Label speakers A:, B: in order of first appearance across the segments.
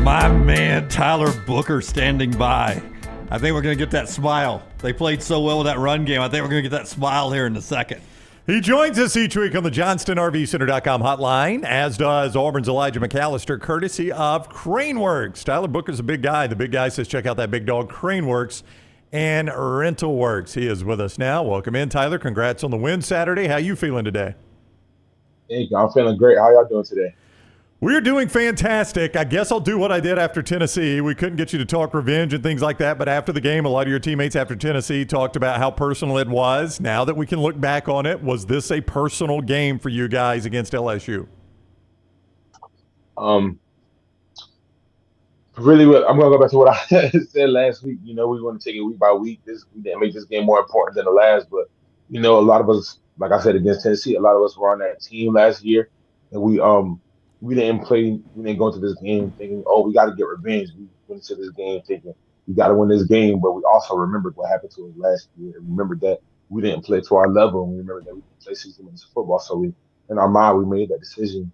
A: My man, Tyler Booker standing by. I think we're going to get that smile. They played so well with that run game. I think we're going to get that smile here in a second.
B: He joins us each week on the JohnstonRVCenter.com hotline, as does Auburn's Elijah McAllister, courtesy of CraneWorks. Tyler Booker's a big guy. The big guy says check out that big dog, CraneWorks and RentalWorks. He is with us now. Welcome in, Tyler. Congrats on the win Saturday. How you feeling today?
C: Thank you. I'm feeling great. How y'all doing today?
B: We're doing fantastic. I guess I'll do what I did after Tennessee. We couldn't get you to talk revenge and things like that, but after the game, a lot of your teammates after Tennessee talked about how personal it was. Now that we can look back on it, was this a personal game for you guys against LSU?
C: Really, I'm going to go back to what I said last week. You know, we want to take it week by week. We didn't make this game more important than the last, but, you know, a lot of us, like I said, against Tennessee, a lot of us were on that team last year, and we didn't go into this game thinking, oh, we got to get revenge. We went into this game thinking we got to win this game, but we also remembered what happened to us last year. And remembered that we didn't play to our level, and we remembered that we didn't play 60 minutes of football. So in our mind, we made that decision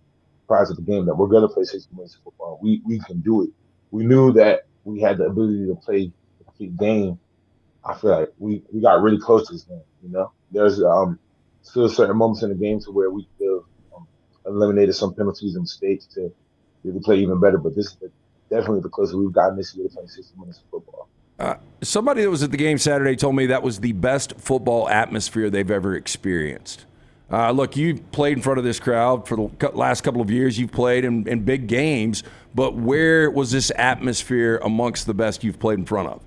C: prior to the game that we're going to play 60 minutes of football. We can do it. We knew that we had the ability to play a complete game. I feel like we got really close to this game, you know? There's still certain moments in the game to where we could eliminated some penalties and mistakes to really play even better. But this is definitely the closest we've gotten this year to playing 60 minutes of football.
D: Somebody that was at the game Saturday told me that was the best football atmosphere they've ever experienced. Look, you've played in front of this crowd for the last couple of years. You've played in big games. But where was this atmosphere amongst the best you've played in front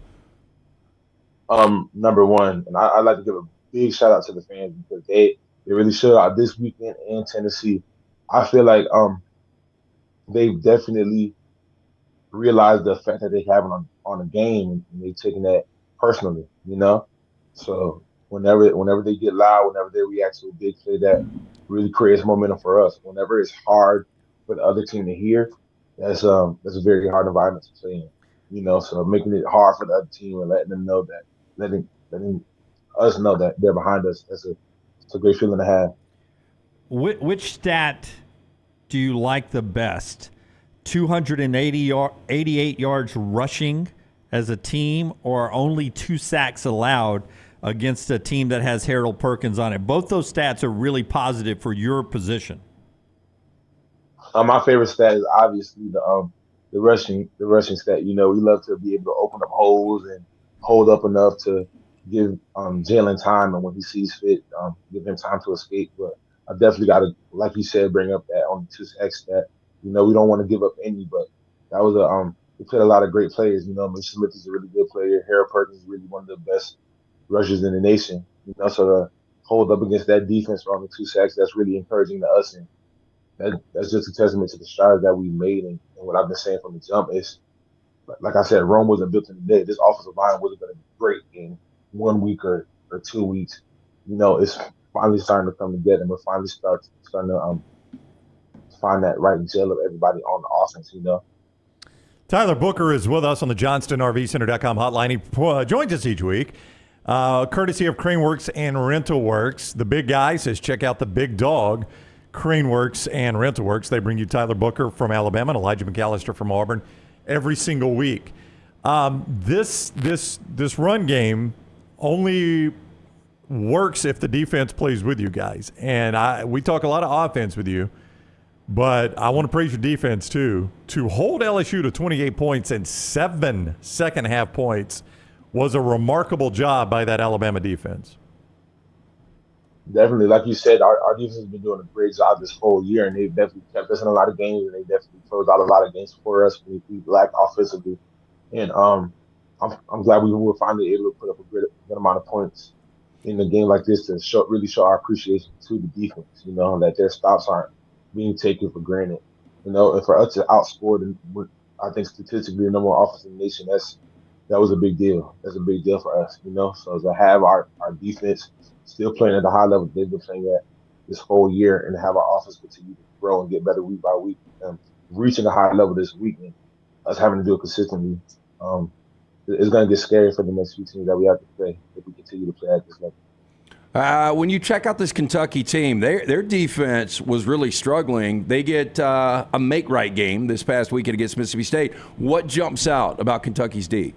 C: of? Number one, and I'd like to give a big shout out to the fans because they really showed out this weekend in Tennessee. I feel like they've definitely realized the effect that they have on a game, and they've taken that personally, you know? So whenever they get loud, whenever they react to a big play, that really creates momentum for us. Whenever it's hard for the other team to hear, that's a very hard environment to play in, you know? So making it hard for the other team and letting them know that, letting us know that they're behind us, it's a great feeling to have.
A: Which stat do you like the best? 288 yards rushing as a team, or only 2 sacks allowed against a team that has Harold Perkins on it? Both those stats are really positive for your position.
C: My favorite stat is obviously the rushing stat. You know, we love to be able to open up holes and hold up enough to give Jalen time, and when he sees fit, give him time to escape. But I definitely got to, like you said, bring up that on the 2 sacks stat. You know, we don't want to give up any, but that was we played a lot of great players. You know, Mitch Smith is a really good player. Harold Perkins is really one of the best rushers in the nation. You know, so to hold up against that defense on the 2 sacks, that's really encouraging to us, and that's just a testament to the strides that we made. And what I've been saying from the jump is, like I said, Rome wasn't built in a day. This offensive line wasn't going to be great in 1 week or 2 weeks. You know, it's finally starting to come together, and we're finally starting to find that right gel of everybody on the offense, you know.
B: Tyler Booker is with us on the JohnstonRVCenter.com hotline. He joins us each week, courtesy of CraneWorks and RentalWorks. The big guy says check out the big dog, CraneWorks and RentalWorks. They bring you Tyler Booker from Alabama and Elijah McAllister from Auburn every single week. This run game only works if the defense plays with you guys. And we talk a lot of offense with you, but I want to praise your defense too. To hold LSU to 28 points and 7 second-half points was a remarkable job by that Alabama defense.
C: Definitely. Like you said, our defense has been doing a great job this whole year, and they've definitely kept us in a lot of games, and they definitely closed out a lot of games for us. We lacked offensively. And I'm glad we were finally able to put up a good amount of points in a game like this to really show our appreciation to the defense, you know, that their stops aren't being taken for granted. You know, and for us to outscore them, I think statistically the number one offense in the nation, that was a big deal. That's a big deal for us, you know. So to have our defense still playing at the high level they've been playing at this whole year, and have our offense continue to grow and get better week by week, reaching a high level this week, and us having to do it consistently, it's going to get scary for the next few teams that we have to play if we continue to play at this level.
D: When you check out this Kentucky team, their defense was really struggling. They get a make-right game this past weekend against Mississippi State. What jumps out about Kentucky's D?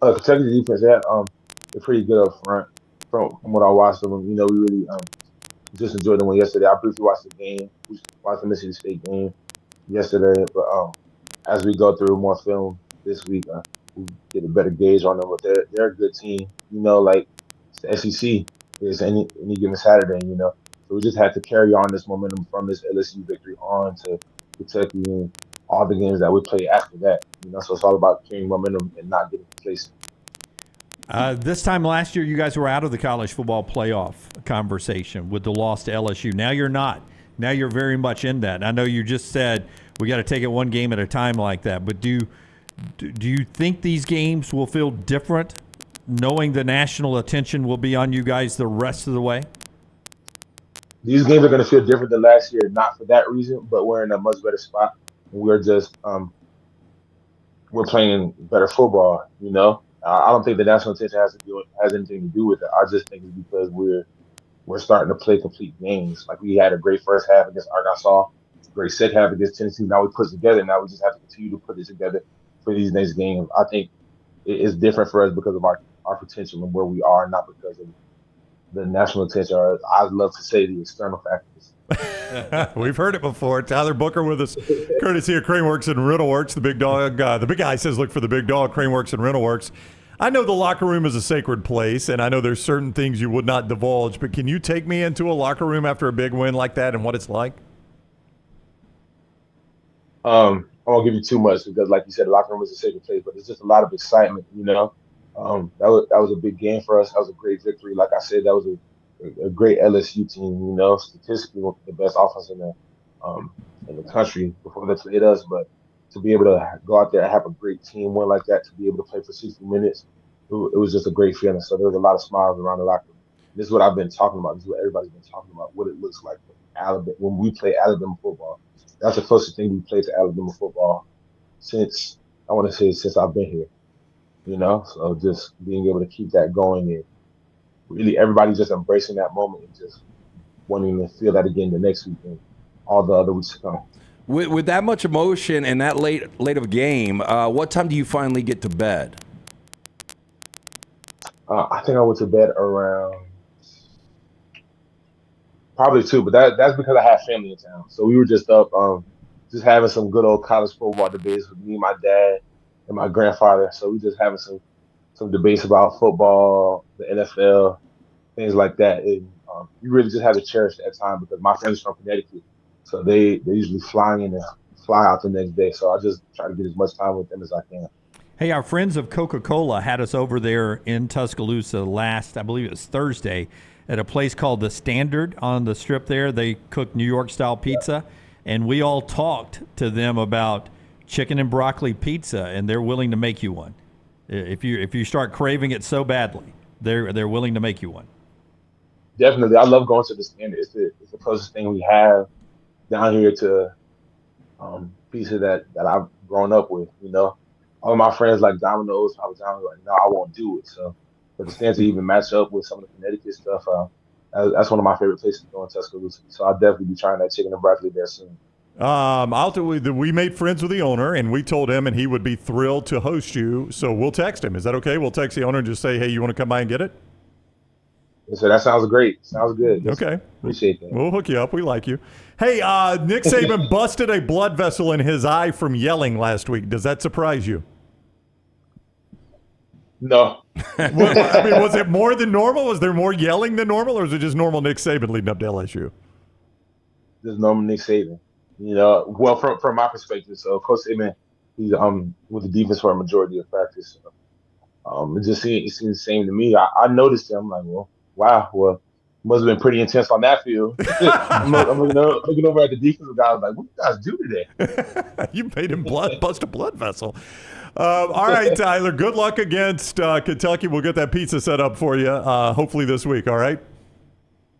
C: Kentucky's defense, they're pretty good up front from what I watched of them. We really just enjoyed them one yesterday. I briefly watched the game. We watched the Mississippi State game yesterday, but as we go through more film this week, we get a better gauge on them. But they're a good team. Like it's the SEC is any given Saturday. So we just had to carry on this momentum from this LSU victory on to Kentucky and all the games that we play after that. So it's all about carrying momentum and not getting complacent.
A: This time last year, you guys were out of the college football playoff conversation with the loss to LSU. Now you're not. Now you're very much in that. I know you just said we got to take it one game at a time like that, but do you think these games will feel different, knowing the national attention will be on you guys the rest of the way?
C: These games are going to feel different than last year, not for that reason, but we're in a much better spot. We're just we're playing better football. I don't think the national attention has anything to do with it. I just think it's because we're starting to play complete games. Like we had a great first half against Arkansas, great second half against Tennessee. Now we put it together. Now we just have to continue to put it together for these next games. I think it's different for us because of our potential and where we are, not because of the national attention, or I'd love to say the external factors.
B: We've heard it before. Tyler Booker with us, courtesy of CraneWorks and RentalWorks. The big dog, the big guy says, look for the big dog, CraneWorks and RentalWorks. I know the locker room is a sacred place, and I know there's certain things you would not divulge, but can you take me into a locker room after a big win like that and what it's like?
C: I won't give you too much because, like you said, the locker room is a sacred place, but it's just a lot of excitement, That was a big game for us. That was a great victory. Like I said, that was a great LSU team, statistically the best offense in the country before they played us. But to be able to go out there and have a great team win like that, to be able to play for 60 minutes, it was just a great feeling. So there was a lot of smiles around the locker room. This is what I've been talking about. This is what everybody's been talking about, what it looks like Alabama when we play Alabama football. That's the closest thing we played to Alabama football since I've been here. So just being able to keep that going and really everybody just embracing that moment and just wanting to feel that again the next week and all the other weeks to come.
D: With that much emotion and that late of a game, what time do you finally get to bed?
C: I think I went to bed around probably 2, but that's because I had family in town. So we were just up, just having some good old college football debates with me, my dad, and my grandfather. So we just having some debates about football, the NFL, things like that. And you really just have to cherish that time because my family's from Connecticut. So they usually fly in and fly out the next day. So I just try to get as much time with them as I can.
A: Hey, our friends of Coca-Cola had us over there in Tuscaloosa I believe it was Thursday, at a place called The Standard on the Strip there. They cook New York-style pizza, and we all talked to them about chicken and broccoli pizza, and they're willing to make you one. If you start craving it so badly, they're willing to make you one.
C: Definitely. I love going to The Standard. It's the closest thing we have down here to pizza that I've grown up with, All of my friends like Domino's, Papa John's, like, no, I won't do it. So, but The Standard to even match up with some of the Connecticut stuff, that's one of my favorite places to go in Tuscaloosa. So I'll definitely be trying that chicken and broccoli there soon.
B: We made friends with the owner, and we told him, and he would be thrilled to host you. So we'll text him. Is that okay? We'll text the owner and just say, hey, you want to come by and get it?
C: So that sounds great. Sounds good.
B: Okay.
C: Appreciate that.
B: We'll hook you up. We like you. Hey, Nick Saban busted a blood vessel in his eye from yelling last week. Does that surprise you?
C: No.
B: Was it more than normal? Was there more yelling than normal, or was it just normal Nick Saban leading up to LSU?
C: Just normal Nick Saban. Well, from my perspective, so Coach Saban, he's with the defense for a majority of practice. It just seems the same to me. I noticed it. I'm like, well, wow. Well, must have been pretty intense on that field. I'm looking over at the defensive guy. I was like, what do you guys do today?
B: You made him bust a blood vessel. All right, Tyler. Good luck against Kentucky. We'll get that pizza set up for you hopefully this week. All right.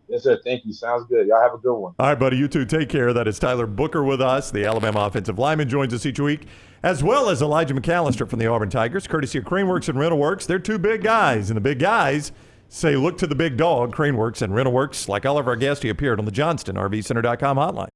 C: Yes, sir. Thank you. Sounds good. Y'all have a good one.
B: All right, buddy. You too. Take care. That is Tyler Booker with us. The Alabama offensive lineman joins us each week, as well as Elijah McAllister from the Auburn Tigers, courtesy of CraneWorks and RentalWorks. They're two big guys, and the big guys Say, look to the big dog, CraneWorks and RentalWorks. Like all of our guests, he appeared on the JohnstonRVCenter.com hotline.